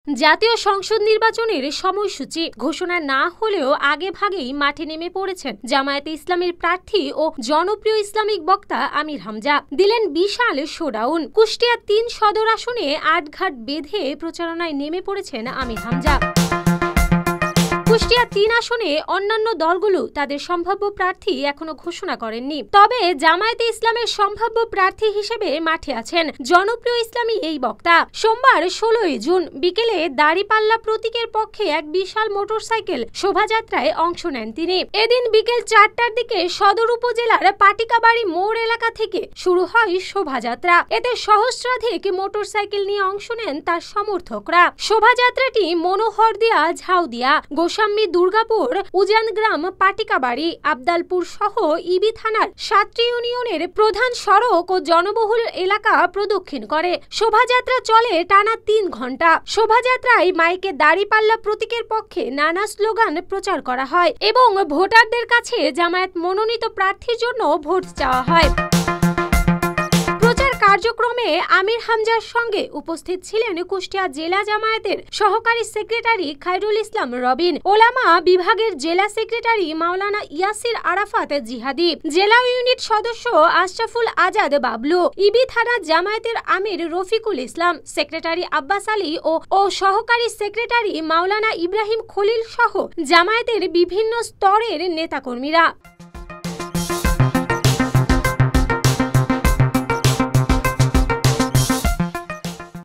জাতীয় সংসদ নির্বাচনের সময়সূচি ঘোষণা না হলেও আগেভাগেই মাঠে নেমে পড়েছেন জামায়াতে ইসলামীর প্রার্থী ও জনপ্রিয় ইসলামিক বক্তা আমির হামজা। দিলেন বিশাল শোডাউন। কুষ্টিয়া ৩ সদর আসনে আটঘাট বেঁধে প্রচারণায় নেমে পড়েছেন আমির হামজা। কুষ্টিয়া ৩ আসনে অন্যান্য দলগুলো তাদের সম্ভাব্য প্রার্থী এখনো ঘোষণা করেননি। তবে জামায়াতে ইসলামের সম্ভাব্য প্রার্থী হিসেবে মাঠে আছেন জনপ্রিয় ইসলামী এই বক্তা। সোমবার ১৬ জুন বিকেলে দাড়িপাল্লা প্রতীকের পক্ষে এক বিশাল মোটরসাইকেল শোভাযাত্রায় অংশ নেন তিনি। এদিন বিকেল ৪টার দিকে সদর উপজেলার পাটিকাবাড়ি মোড় এলাকা থেকে শুরু হয় শোভাযাত্রা। এতে সহস্রাধিক মোটরসাইকেল নিয়ে অংশ নেন তার সমর্থকরা। শোভাযাত্রাটি মনোহরদিয়া, ঝাউদিয়া, গোসাম্মী, দুর্গাপুর, উজানগ্রাম, পাটিকাবাড়ি, আবদালপুর সহ ইবি থানার ৭টি ইউনিয়নের প্রধান সড়ক ও জনবহুল এলাকা প্রদক্ষিণ করে। শোভাযাত্রা চলে টানা ৩ ঘন্টা। শোভাযাত্রায় মাইকে দাড়িপাল্লা প্রতীকের পক্ষে নানা স্লোগান প্রচার করা হয় এবং ভোটারদের কাছে জামায়াত মনোনীত প্রার্থীর জন্য ভোট চাওয়া হয়। কার্যক্রমে আমির হামজার সঙ্গে উপস্থিত ছিলেন কুষ্টিয়া জেলা জামায়াতের সহকারী সেক্রেটারি খায়রুল ইসলাম রবিন, ওলামা বিভাগের জেলা সেক্রেটারি মাওলানা ইয়াসির আরাফাত জিহাদি, জেলা ইউনিট সদস্য আশরাফুল আজাদ বাবলু, ইবি থানা জামায়াতের আমির রফিকুল ইসলাম, সেক্রেটারি আব্বাস আলী ও সহকারী সেক্রেটারি মাওলানা ইব্রাহিম খলিল সহ জামায়াতের বিভিন্ন স্তরের নেতাকর্মীরা।